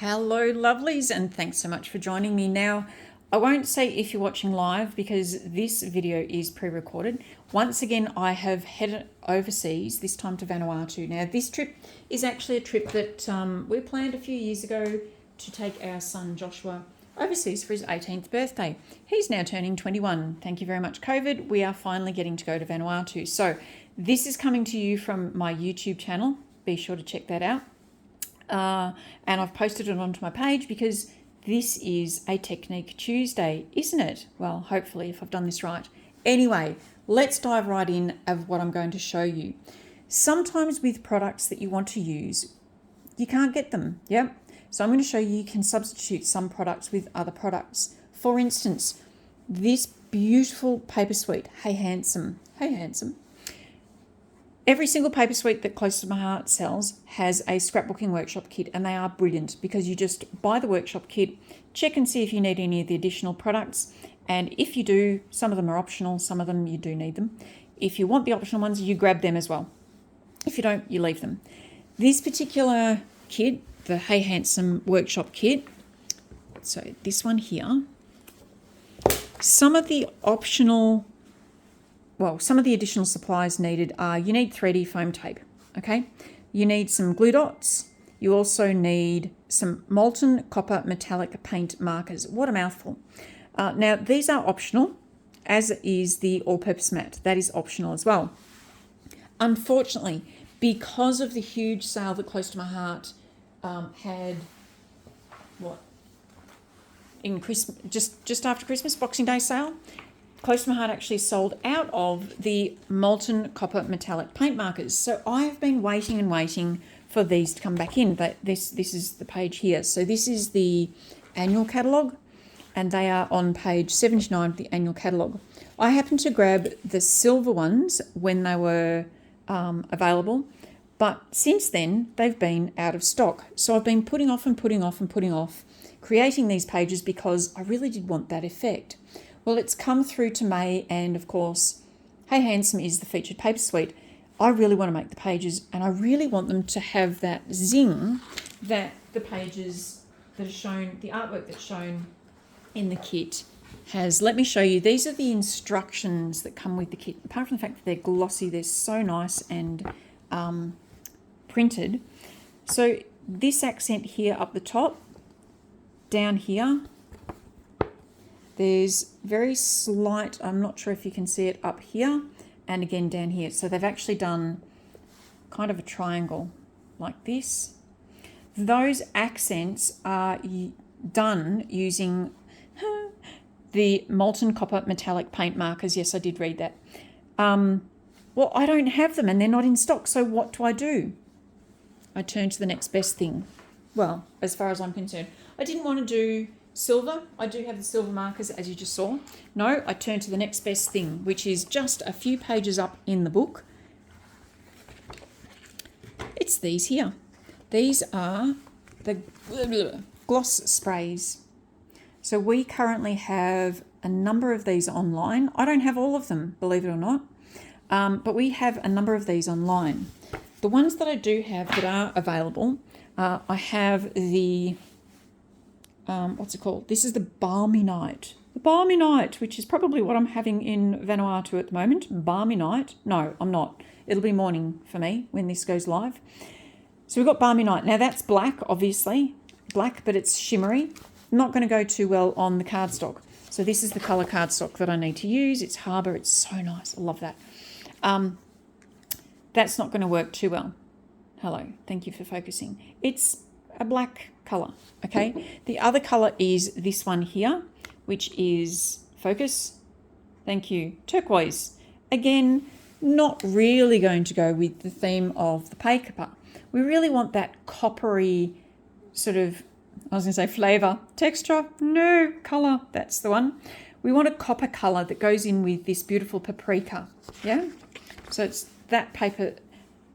Hello lovelies, and thanks so much for joining me. Now, I won't say if you're watching live because this video is pre-recorded. Once again, I have headed overseas, this time to Vanuatu. Now, this trip is actually a trip that we planned a few years ago to take our son Joshua overseas for his 18th birthday. He's now turning 21. Thank you very much, COVID. We are finally getting to go to Vanuatu. So this is coming to you from my YouTube channel. Be sure to check that out. And I've posted it onto my page because this is a Technique Tuesday, isn't it? Well, hopefully, if I've done this right. Anyway, let's dive right in of what I'm going to show you. Sometimes with products that you want to use, you can't get them, yeah? So I'm going to show you can substitute some products with other products. For instance, this beautiful paper suite, Hey Handsome. Every single paper suite that Close to My Heart sells has a scrapbooking workshop kit, and they are brilliant because you just buy the workshop kit, check and see if you need any of the additional products, and if you do, some of them are optional, some of them you do need them. If you want the optional ones, you grab them as well. If you don't, you leave them. This particular kit, the Hey Handsome workshop kit, so this one here, some of the additional supplies needed are, you need 3D foam tape, okay? You need some glue dots. You also need some Molten copper metallic paint markers. What a mouthful. Now, these are optional, as is the all-purpose mat. That is optional as well. Unfortunately, because of the huge sale that Close to My Heart had, in Christmas, just after Christmas, Boxing Day sale, Close to My Heart actually sold out of the Molten copper metallic paint markers. So I've been waiting and waiting for these to come back in. But this is the page here. So this is the annual catalogue, and they are on page 79 of the annual catalogue. I happened to grab the silver ones when they were available, but since then they've been out of stock. So I've been putting off creating these pages because I really did want that effect. Well, it's come through to May, and of course, Hey Handsome is the featured paper suite. I really want to make the pages, and I really want them to have that zing that the pages that are shown, the artwork that's shown in the kit has. Let me show you. These are the instructions that come with the kit. Apart from the fact that they're glossy, they're so nice and printed. So this accent here up the top, down here, there's very slight, I'm not sure if you can see it up here, and again down here. So they've actually done kind of a triangle like this. Those accents are done using the Molten copper metallic paint markers. Yes, I did read that. Well, I don't have them and they're not in stock, so what do? I turn to the next best thing. Well, as far as I'm concerned, I didn't want to do silver. I do have the silver markers, as you just saw. No, I turn to the next best thing, which is just a few pages up in the book. It's these here. These are the gloss sprays. So we currently have a number of these online. I don't have all of them, believe it or not, but we have a number of these online. The ones that I do have that are available, I have the what's it called? This is the Balmy Night. The Balmy Night, which is probably what I'm having in Vanuatu at the moment. Balmy Night. No, I'm not. It'll be morning for me when this goes live. So we've got Balmy Night. Now that's black, obviously. Black, but it's shimmery. Not going to go too well on the cardstock. So this is the colour cardstock that I need to use. It's Harbour. It's so nice. I love that. That's not going to work too well. Hello. Thank you for focusing. It's a black colour, okay? The other colour is this one here, which is, focus, thank you, turquoise. Again, not really going to go with the theme of the paper. We really want that coppery sort of, I was going to say flavour, texture, no, colour, that's the one. We want a copper colour that goes in with this beautiful paprika, yeah? So it's that paper.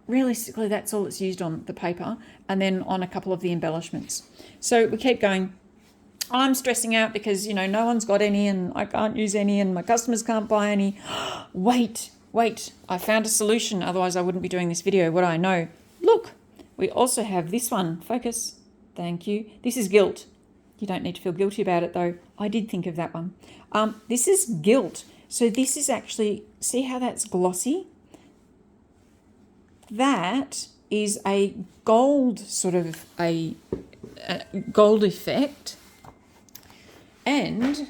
Realistically, that's all it's used on, the paper, and then on a couple of the embellishments. So we keep going. I'm stressing out because, no one's got any and I can't use any and my customers can't buy any. Wait, I found a solution. Otherwise, I wouldn't be doing this video, would I? No. Look, we also have this one. Focus. Thank you. This is Gilt. You don't need to feel guilty about it though. I did think of that one. This is Gilt. So this is actually, see how that's glossy? That is a gold, sort of a gold effect. And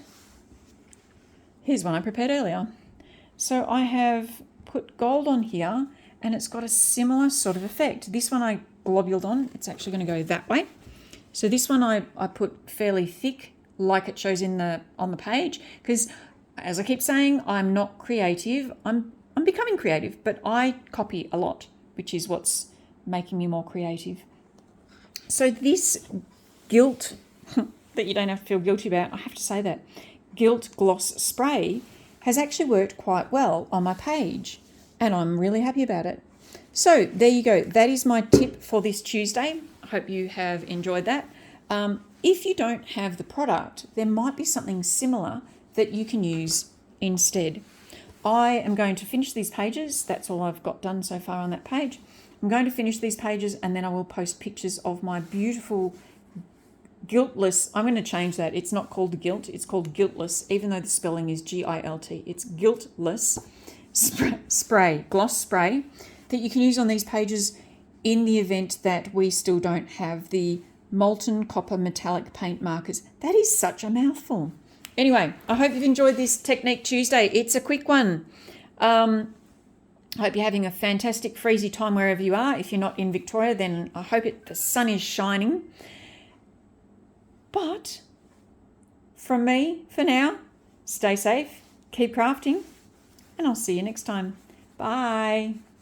here's one I prepared earlier. So I have put gold on here and it's got a similar sort of effect. This one I globuled on. It's actually going to go that way. So this one I put fairly thick, like it shows on the page, because as I keep saying, I'm not creative. I'm becoming creative, but I copy a lot, which is what's making me more creative. So this Gilt, that you don't have to feel guilty about, I have to say that, Gilt Gloss Spray has actually worked quite well on my page, and I'm really happy about it. So there you go. That is my tip for this Tuesday. I hope you have enjoyed that. If you don't have the product, there might be something similar that you can use instead. I am going to finish these pages. That's all I've got done so far on that page. I'm going to finish these pages and then I will post pictures of my beautiful Giltless. I'm going to change that. It's not called Gilt. It's called Giltless, even though the spelling is G-I-L-T. It's Giltless spray, gloss spray that you can use on these pages in the event that we still don't have the Molten copper metallic paint markers. That is such a mouthful. Anyway, I hope you've enjoyed this Technique Tuesday. It's a quick one. I hope you're having a fantastic freezy time wherever you are. If you're not in Victoria, then I hope the sun is shining. But from me, for now, stay safe, keep crafting, and I'll see you next time. Bye.